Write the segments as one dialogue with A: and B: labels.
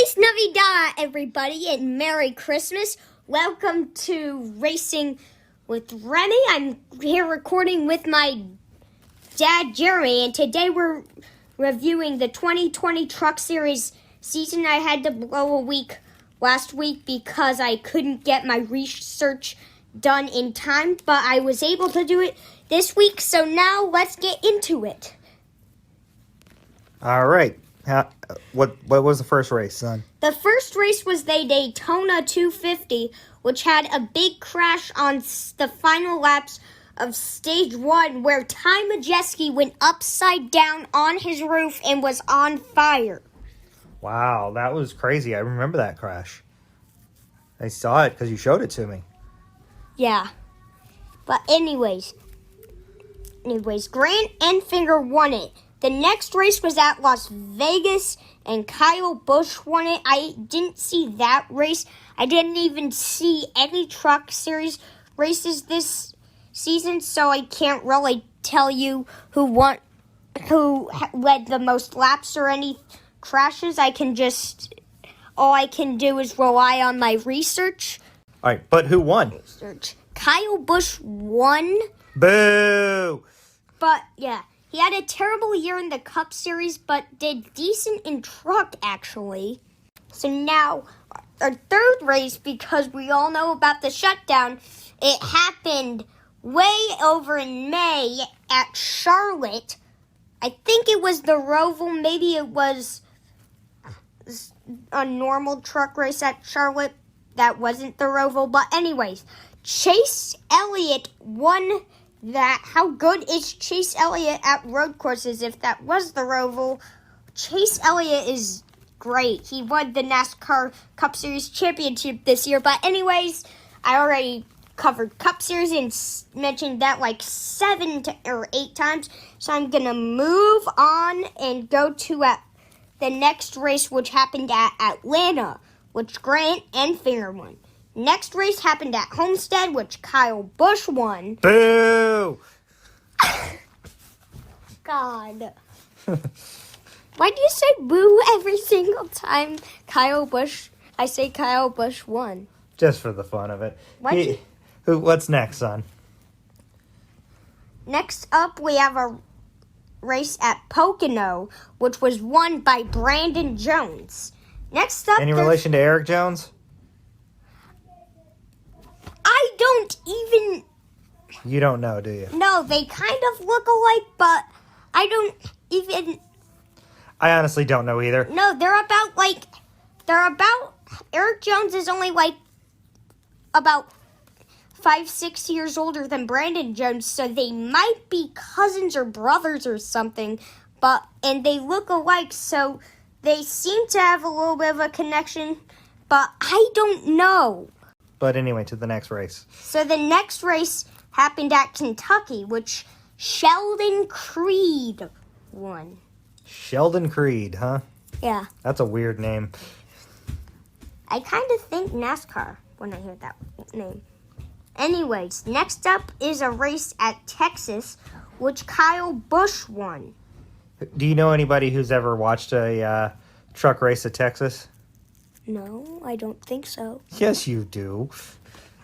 A: Feliz Navidad, everybody, and Merry Christmas. Welcome to Racing with Remy. I'm here recording with my dad, Jeremy, and today we're reviewing the 2020 Truck Series season. I had to blow a week last week because I couldn't get my research done in time, but I was able to do it this week, so now let's get into it.
B: All right. What was the first race, son?
A: The first race was the Daytona 250, which had a big crash on the final laps of Stage 1, where Ty Majeski went upside down on his roof and was on fire.
B: Wow, that was crazy. I remember that crash. I saw it because you showed it to me.
A: Yeah. But anyways, Grant Enfinger won it. The next race was at Las Vegas, and Kyle Busch won it. I didn't see that race. I didn't even see any Truck Series races this season, so I can't really tell you who led the most laps or any crashes. All I can do is rely on my research.
B: All right, but who won?
A: Kyle Busch won.
B: Boo!
A: But, yeah. He had a terrible year in the Cup Series, but did decent in Truck, actually. So now, our third race, because we all know about the shutdown, it happened way over in May at Charlotte. I think it was the Roval. Maybe it was a normal truck race at Charlotte. That wasn't the Roval. But anyways, Chase Elliott won that. How good is Chase Elliott at road courses? If that was the Roval, Chase Elliott is great. He won the NASCAR Cup Series championship this year. But anyways, I already covered Cup Series and mentioned that like 7 or 8 times. So I'm going to move on and go to the next race, which happened at Atlanta, which Grant Enfinger won. Next race happened at Homestead, which Kyle Busch won.
B: Boo!
A: God. Why do you say boo every single time I say Kyle Busch won?
B: Just for the fun of it. What's next, son?
A: Next up, we have a race at Pocono, which was won by Brandon Jones. Next up,
B: Any relation to Eric Jones?
A: I don't even...
B: You don't know, do you?
A: No, they kind of look alike, but I don't even...
B: I honestly don't know either.
A: No, Eric Jones is only about 5-6 years older than Brandon Jones, so they might be cousins or brothers or something, and they look alike, so they seem to have a little bit of a connection, but I don't know.
B: But anyway, to the next race.
A: So the next race happened at Kentucky, which Sheldon Creed won.
B: Sheldon Creed, huh?
A: Yeah.
B: That's a weird name.
A: I kind of think NASCAR when I hear that name. Anyways, next up is a race at Texas, which Kyle Busch won.
B: Do you know anybody who's ever watched a truck race at Texas?
A: No, I don't think so.
B: Yes, you do.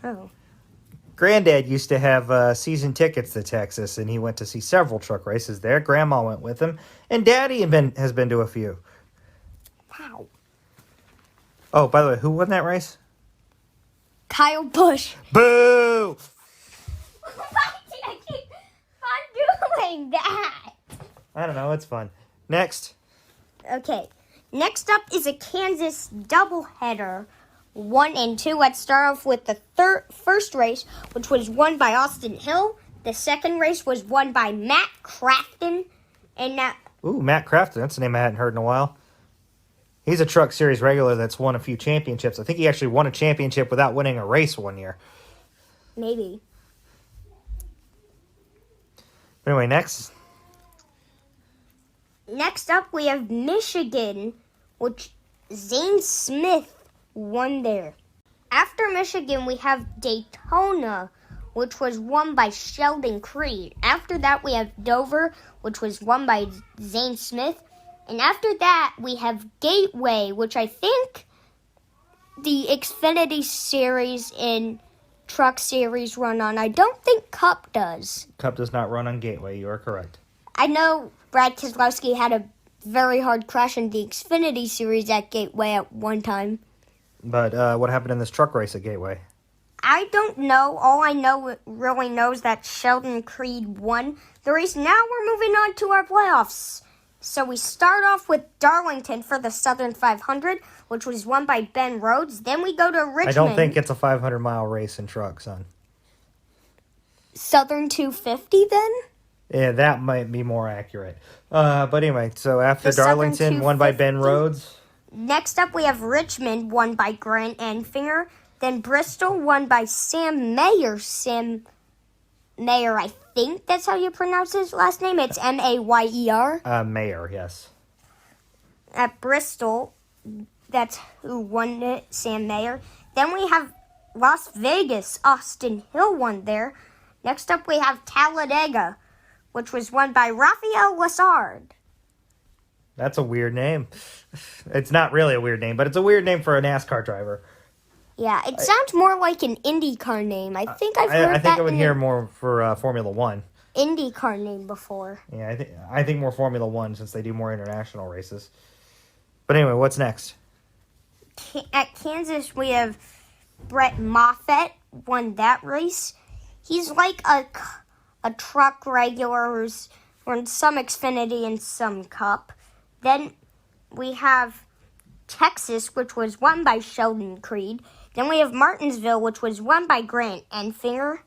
A: Oh.
B: Granddad used to have season tickets to Texas, and he went to see several truck races there. Grandma went with him, and Daddy has been to a few.
A: Wow.
B: Oh, by the way, who won that race?
A: Kyle Busch.
B: Boo!
A: Why did I keep on doing that?
B: I don't know, it's fun. Next.
A: Okay. Next up is a Kansas doubleheader, 1 and 2. Let's start off with the first race, which was won by Austin Hill. The second race was won by Matt Crafton.
B: Ooh, Matt Crafton. That's a name I hadn't heard in a while. He's a Truck Series regular that's won a few championships. I think he actually won a championship without winning a race one year.
A: Maybe.
B: Anyway, next.
A: Next up, we have Michigan, which Zane Smith won there. After Michigan, we have Daytona, which was won by Sheldon Creed. After that, we have Dover, which was won by Zane Smith. And after that, we have Gateway, which I think the Xfinity Series and Truck Series run on. I don't think Cup does.
B: Cup does not run on Gateway. You are correct.
A: I know Brad Keselowski had a very hard crash in the Xfinity Series at Gateway at one time.
B: But what happened in this truck race at Gateway?
A: I don't know. All I really know is that Sheldon Creed won the race. Now we're moving on to our playoffs. So we start off with Darlington for the Southern 500, which was won by Ben Rhodes. Then we go to Richmond.
B: I don't think it's a 500-mile race in trucks, son.
A: Southern 250 then?
B: Yeah, that might be more accurate. But anyway, so after
A: The Southern
B: Darlington, won by Ben
A: 250.
B: Rhodes.
A: Next up, we have Richmond, won by Grant Enfinger. Then Bristol, won by Sam Mayer. Sam Mayer, I think that's how you pronounce his last name. It's Mayer.
B: Mayer, yes.
A: At Bristol, that's who won it, Sam Mayer. Then we have Las Vegas. Austin Hill won there. Next up, we have Talladega, which was won by Rafael Lassard.
B: That's a weird name. It's not really a weird name, but it's a weird name for a NASCAR driver.
A: Yeah, it sounds more like an IndyCar name. I think I've heard
B: I think
A: that
B: I would
A: in
B: hear
A: an
B: more for Formula One.
A: IndyCar name before.
B: Yeah, I think more Formula One since they do more international races. But anyway, what's next?
A: At Kansas, we have Brett Moffitt won that race. He's like a truck regular who's run some Xfinity and some Cup. Then we have Texas, which was won by Sheldon Creed. Then we have Martinsville, which was won by Grant Enfinger.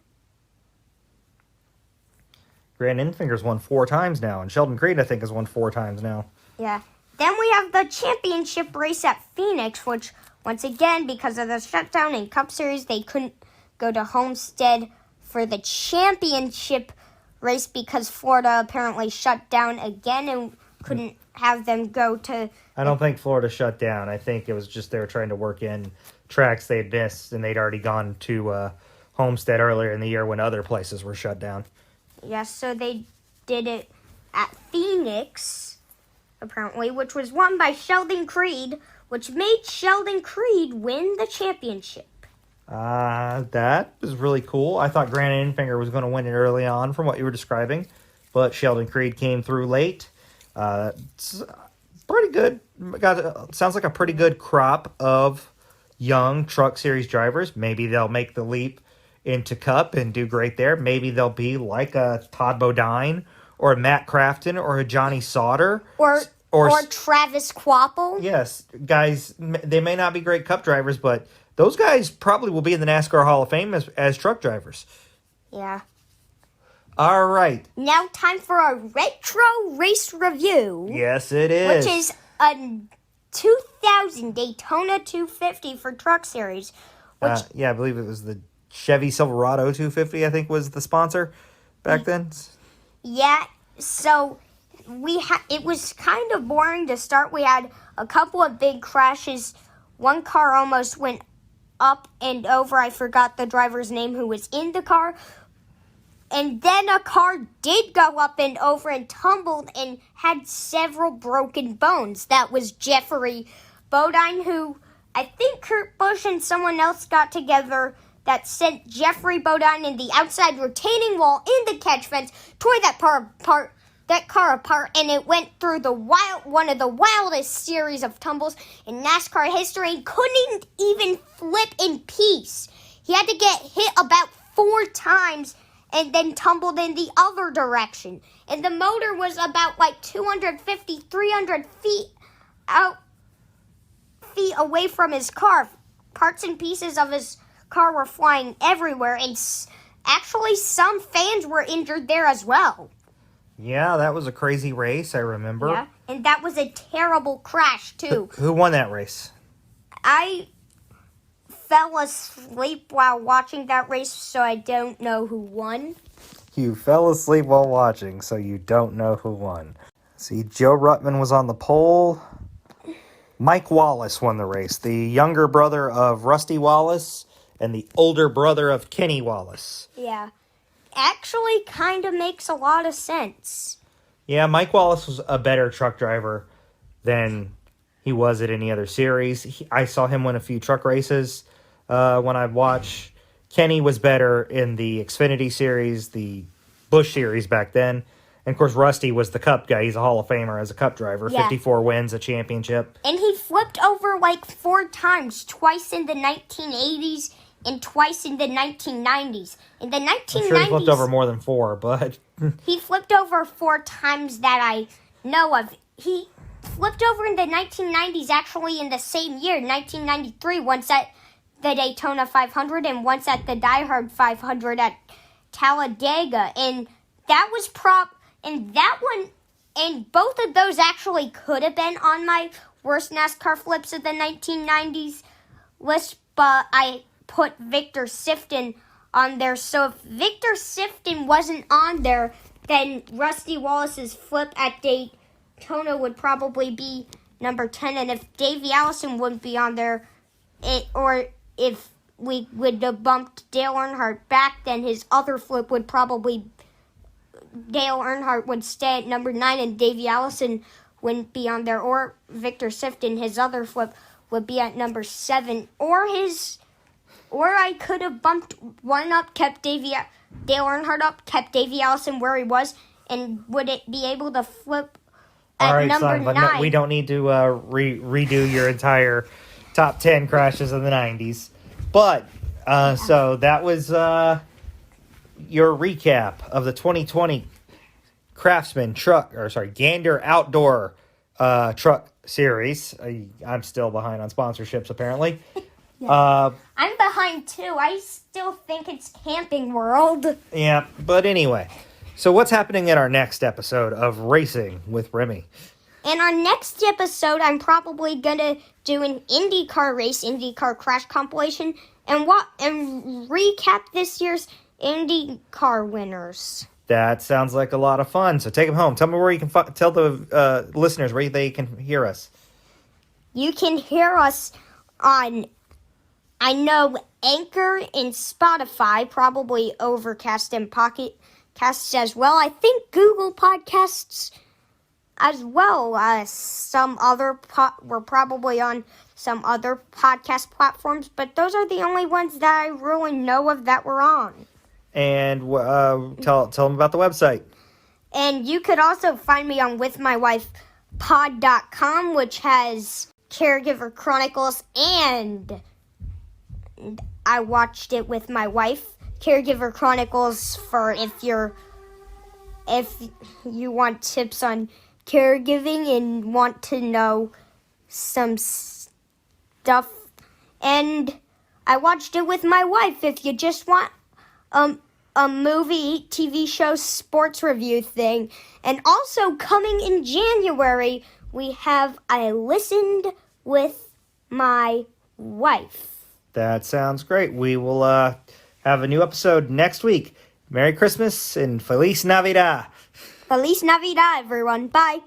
B: Grant Enfinger's won 4 times now, and Sheldon Creed, I think, has won 4 times now.
A: Yeah. Then we have the championship race at Phoenix, which, once again, because of the shutdown in Cup Series, they couldn't go to Homestead for the championship race because Florida apparently shut down again and couldn't have them go to...
B: I don't think Florida shut down. I think it was just they were trying to work in tracks they'd missed, and they'd already gone to Homestead earlier in the year when other places were shut down.
A: Yeah, so they did it at Phoenix, apparently, which was won by Sheldon Creed, which made Sheldon Creed win the championship.
B: That was really cool. I thought Grant Enfinger was going to win it early on from what you were describing, but Sheldon Creed came through late. It's pretty good. Sounds like a pretty good crop of young Truck Series drivers. Maybe they'll make the leap into Cup and do great there. Maybe they'll be like a Todd Bodine or a Matt Crafton or a Johnny Sauter.
A: Or Travis Quapple.
B: Yes, guys, they may not be great Cup drivers, but those guys probably will be in the NASCAR Hall of Fame as truck drivers.
A: Yeah.
B: All right.
A: Now time for a retro race review.
B: Yes, it is.
A: Which is a 2000 Daytona 250 for Truck Series. Which,
B: yeah, I believe it was the Chevy Silverado 250, I think, was the sponsor back then.
A: Yeah, so it was kind of boring to start. We had a couple of big crashes. One car almost went up and over. I forgot the driver's name who was in the car. And then a car did go up and over and tumbled and had several broken bones. That was Jeffrey Bodine, who I think Kurt Busch and someone else got together that sent Jeffrey Bodine in the outside retaining wall in the catch fence, tore that car apart, and it went through one of the wildest series of tumbles in NASCAR history and couldn't even flip in peace. He had to get hit about 4 times and then tumbled in the other direction. And the motor was about like 250, 300 feet away from his car. Parts and pieces of his car were flying everywhere, and actually some fans were injured there as well.
B: Yeah, that was a crazy race, I remember.
A: Yeah, and that was a terrible crash, too.
B: Who won that race?
A: I fell asleep while watching that race, so I don't know who won.
B: You fell asleep while watching, so you don't know who won. See, Joe Ruttman was on the pole. Mike Wallace won the race, the younger brother of Rusty Wallace and the older brother of Kenny Wallace.
A: Yeah. Actually kind of makes a lot of sense.
B: Yeah, Mike Wallace was a better truck driver than he was at any other series. I saw him win a few truck races when I watched. Kenny was better in the Xfinity series, the Busch series back then. And, of course, Rusty was the Cup guy. He's a Hall of Famer as a Cup driver.
A: Yeah.
B: 54 wins, a championship.
A: And he flipped over like 4 times, twice in the 1980s and twice in the 1990s. In the 1990s...
B: I'm sure he flipped over more than 4, but...
A: He flipped over 4 times that I know of. He flipped over in the 1990s, actually in the same year, 1993, once at the Daytona 500 and once at the Die Hard 500 at Talladega. And that was and that one, and both of those actually could have been on my worst NASCAR flips of the 1990s list, but I put Victor Sifton on there. So if Victor Sifton wasn't on there, then Rusty Wallace's flip at Daytona would probably be number 10. And if Davey Allison wouldn't be on there, or if we would have bumped Dale Earnhardt back, then his other flip would probably... Dale Earnhardt would stay at number 9 and Davey Allison wouldn't be on there. Or Victor Sifton, his other flip, would be at number 7. Or I could have bumped one up, kept Dale Earnhardt up, kept Davey Allison where he was, and would it be able to flip at number 9?
B: No, we don't need to redo your entire top 10 crashes of the 90s. But, so that was your recap of the 2020 Gander Outdoor Truck Series. I'm still behind on sponsorships, apparently.
A: Yeah. I'm behind too. I still think it's Camping World.
B: Yeah, but anyway. So what's happening in our next episode of Racing with Remy?
A: In our next episode, I'm probably going to do an IndyCar crash compilation, and recap this year's IndyCar winners.
B: That sounds like a lot of fun. So take them home. Tell me where you can tell the listeners where they can hear us.
A: You can hear us on, I know, Anchor and Spotify, probably Overcast and Pocket Casts as well. I think Google Podcasts as well. Some other we're probably on some other podcast platforms, but those are the only ones that I really know of that we're on.
B: And tell them about the website.
A: And you could also find me on withmywifepod.com, which has Caregiver Chronicles, and I watched it with my wife. Caregiver Chronicles for if you want tips on caregiving and want to know some stuff. And I watched it with my wife if you just want a movie, TV show, sports review thing. And also coming in January, we have I Listened with My Wife.
B: That sounds great. We will have a new episode next week. Merry Christmas and Feliz Navidad.
A: Feliz Navidad, everyone. Bye.